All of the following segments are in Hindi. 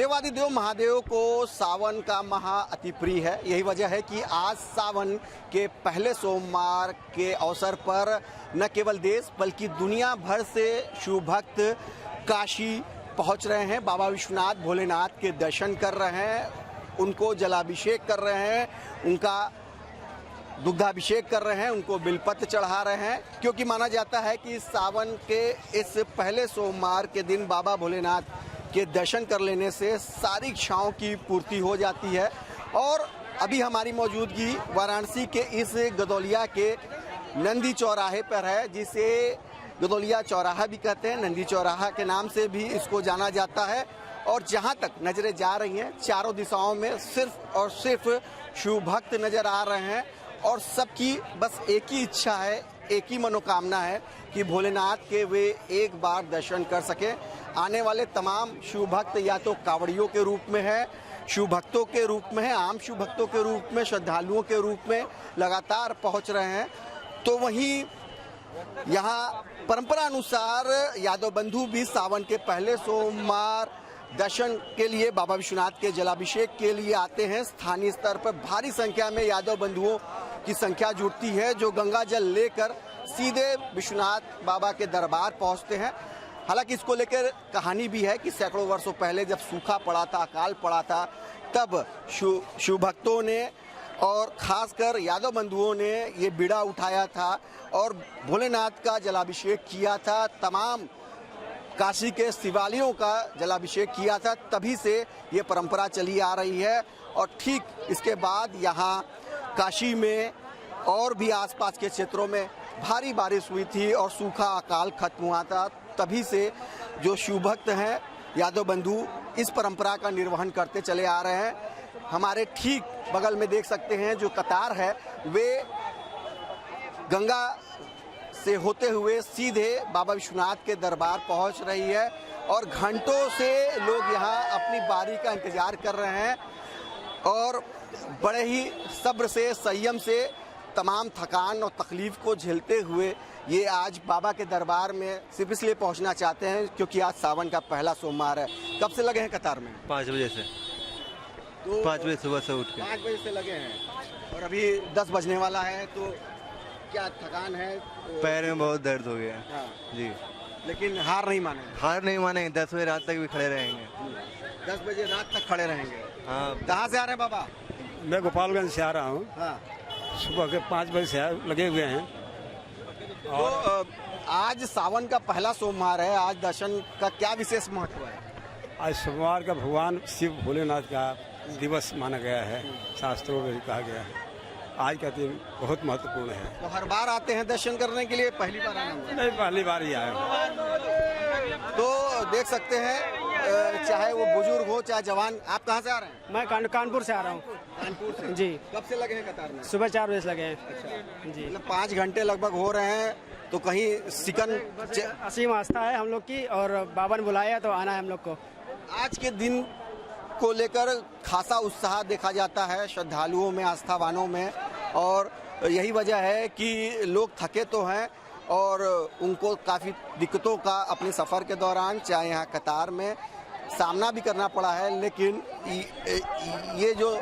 देवादिदेव महादेव को सावन का महा अति प्रिय है। यही वजह है कि आज सावन के पहले सोमवार के अवसर पर न केवल देश बल्कि दुनिया भर से शिव भक्त काशी पहुंच रहे हैं, बाबा विश्वनाथ भोलेनाथ के दर्शन कर रहे हैं, उनको जलाभिषेक कर रहे हैं, उनका दुग्धाभिषेक कर रहे हैं, उनको बिलपत्र चढ़ा रहे हैं, क्योंकि माना जाता है कि सावन के इस पहले सोमवार के दिन बाबा भोलेनाथ के दर्शन कर लेने से सारी इच्छाओं की पूर्ति हो जाती है। और अभी हमारी मौजूदगी वाराणसी के इस गदौलिया के नंदी चौराहे पर है, जिसे गदौलिया चौराहा भी कहते हैं, नंदी चौराहा के नाम से भी इसको जाना जाता है। और जहां तक नजरें जा रही हैं, चारों दिशाओं में सिर्फ और सिर्फ शिव भक्त नजर आ रहे हैं और सबकी बस एक ही इच्छा है, एक ही मनोकामना है कि भोलेनाथ के वे एक बार दर्शन कर सकें। आने वाले तमाम शिव भक्त या तो कांवड़ियों के रूप में है, शिव भक्तों के रूप में है, आम शिव भक्तों के रूप में, श्रद्धालुओं के रूप में लगातार पहुंच रहे हैं। तो वहीं यहाँ परंपरा अनुसार यादव बंधु भी सावन के पहले सोमवार दर्शन के लिए बाबा विश्वनाथ के जलाभिषेक के लिए आते हैं। स्थानीय स्तर पर भारी संख्या में यादव बंधुओं की संख्या जुटती है, जो गंगा जल लेकर सीधे विश्वनाथ बाबा के दरबार पहुंचते हैं। हालांकि इसको लेकर कहानी भी है कि सैकड़ों वर्षों पहले जब सूखा पड़ा था, अकाल पड़ा था, तब शिव भक्तों ने और खासकर यादव बंधुओं ने ये बीड़ा उठाया था और भोलेनाथ का जलाभिषेक किया था, तमाम काशी के शिवालयों का जलाभिषेक किया था। तभी से ये परंपरा चली आ रही है। और ठीक इसके बाद यहाँ काशी में और भी आसपास के क्षेत्रों में भारी बारिश हुई थी और सूखा अकाल खत्म हुआ था। तभी से जो शिव भक्त हैं यादव बंधु इस परंपरा का निर्वहन करते चले आ रहे हैं। हमारे ठीक बगल में देख सकते हैं जो कतार है, वे गंगा से होते हुए सीधे बाबा विश्वनाथ के दरबार पहुंच रही है और घंटों से लोग यहाँ अपनी बारी का इंतजार कर रहे हैं और बड़े ही सब्र से, संयम से, तमाम थकान और तकलीफ को झेलते हुए ये आज बाबा के दरबार में सिर्फ इसलिए पहुंचना चाहते हैं क्योंकि आज सावन का पहला सोमवार है। कब से लगे हैं कतार में? 5 बजे से। तो 5 बजे सुबह से उठ के 5 बजे से लगे हैं और अभी 10 बजने वाला है। तो क्या थकान है? पैर में बहुत दर्द हो गया हाँ। जी, लेकिन हार नहीं मानेंगे। हार नहीं मानेंगे। 10 बजे रात तक भी खड़े रहेंगे। 10 बजे रात तक खड़े रहेंगे। हाँ। कहाँ से आ रहे हैं बाबा? मैं गोपालगंज से आ रहा हूँ। हाँ। सुबह के 5 बजे से लगे हुए हैं। तो आज सावन का पहला सोमवार है, आज दर्शन का क्या विशेष महत्व है? आज सोमवार का भगवान शिव भोलेनाथ का दिवस माना गया है, शास्त्रों में भी कहा गया है। आज का दिन बहुत महत्वपूर्ण है। तो हर बार आते हैं दर्शन करने के लिए, पहली बार आना हुआ? नहीं, पहली बार ही आए। तो देख सकते हैं चाहे वो बुजुर्ग हो चाहे जवान। आप कहाँ से आ रहे हैं? मैं कानपुर से आ रहा हूँ। कानपुर से? जी। कब से लगे हैं कतार में? सुबह 4 बजे से लगे हैं। अच्छा जी। मतलब 5 घंटे लगभग हो रहे हैं। तो कहीं सिकन असीम आस्था है हम लोग की और बाबा ने बुलाया तो आना है हम लोग को। आज के दिन को लेकर खासा उत्साह देखा जाता है श्रद्धालुओं में, आस्थावानों में, और यही वजह है कि लोग थके तो हैं और उनको काफ़ी दिक्कतों का अपने सफ़र के दौरान चाहे यहाँ कतार में सामना भी करना पड़ा है। लेकिन ये जो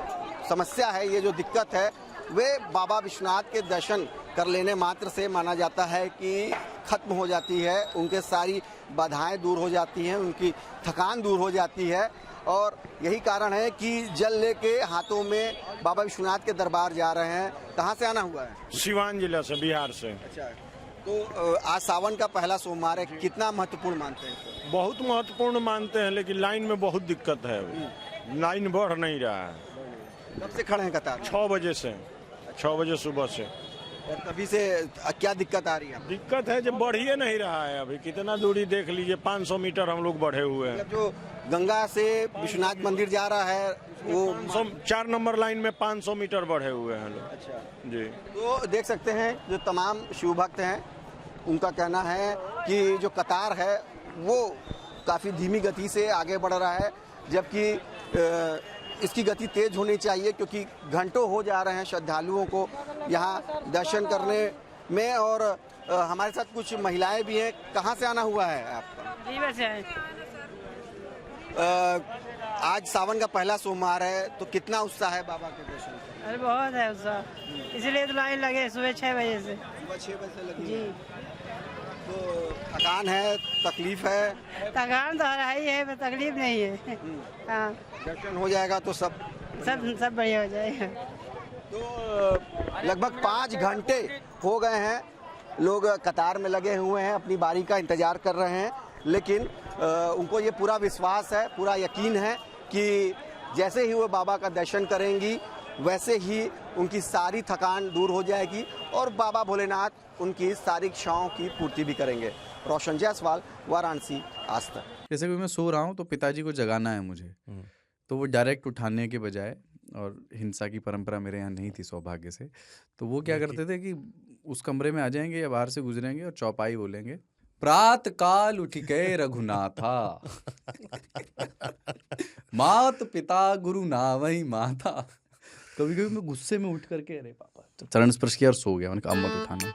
समस्या है, ये जो दिक्कत है, वे बाबा विश्वनाथ के दर्शन कर लेने मात्र से माना जाता है कि खत्म हो जाती है। उनके सारी बाधाएं दूर हो जाती हैं, उनकी थकान दूर हो जाती है। और यही कारण है कि जल लेके हाथों में बाबा विश्वनाथ के दरबार जा रहे हैं। कहाँ से आना हुआ है? सिवान जिला से, बिहार से। अच्छा, तो आज सावन का पहला सोमवार है, कितना महत्वपूर्ण मानते हैं इसको? बहुत महत्वपूर्ण मानते हैं, लेकिन लाइन में बहुत दिक्कत है। लाइन बढ़ नहीं रहा है। कब से खड़े हैं कतार? 6 बजे से, 6 बजे सुबह से। और तभी से क्या दिक्कत आ रही है? दिक्कत है जब बढ़ ही नहीं रहा है। अभी कितना दूरी देख लीजिए, 500 मीटर हम लोग बढ़े हुए हैं। मतलब जो गंगा से विश्वनाथ मंदिर जा रहा है वो 4 नंबर लाइन में 500 मीटर बढ़े हुए हैं लोग। अच्छा जी। तो देख सकते हैं जो तमाम शिव भक्त हैं, उनका कहना है कि जो कतार है वो काफ़ी धीमी गति से आगे बढ़ रहा है, जबकि इसकी गति तेज होनी चाहिए क्योंकि घंटों हो जा रहे हैं श्रद्धालुओं को यहाँ दर्शन करने में। और हमारे साथ कुछ महिलाएं भी हैं। कहाँ से आना हुआ है आपका? रीवा से आए। आज सावन का पहला सोमवार है तो कितना उत्साह है बाबा के दर्शन का? अरे बहुत है उत्साह, इसलिए तो लाइन लगे सुबह 6 बजे से। सुबह 6 बजे से लगी जी, है। तो थकान है, तकलीफ है, थकान तो हर ही है, पर तकलीफ नहीं है। हाँ, दर्शन हो जाएगा तो सब सब बढ़िया हो जाएगा। तो लगभग 5 घंटे हो गए हैं, लोग कतार में लगे हुए हैं, अपनी बारी का इंतजार कर रहे हैं, लेकिन उनको ये पूरा विश्वास है, पूरा यकीन है कि जैसे ही वो बाबा का दर्शन करेंगी वैसे ही उनकी सारी थकान दूर हो जाएगी और बाबा भोलेनाथ उनकी सारी इच्छाओं की पूर्ति भी करेंगे। रोशन जायसवाल, वाराणसी, आज तक। जैसे कि मैं सो रहा हूँ तो पिताजी को जगाना है मुझे, तो वो डायरेक्ट उठाने के बजाय, और हिंसा की परंपरा मेरे यहाँ नहीं थी सौभाग्य से, तो वो क्या करते थे कि उस कमरे में आ जाएंगे या बाहर से गुजरेंगे और चौपाई बोलेंगे, प्रात काल उठ के रघुनाथा मात पिता गुरु नावई माता। कभी कभी मैं गुस्से में उठ करके अरे पापा, तो चरण स्पर्श किया और सो गया। मैंने कहा अब मत उठाना।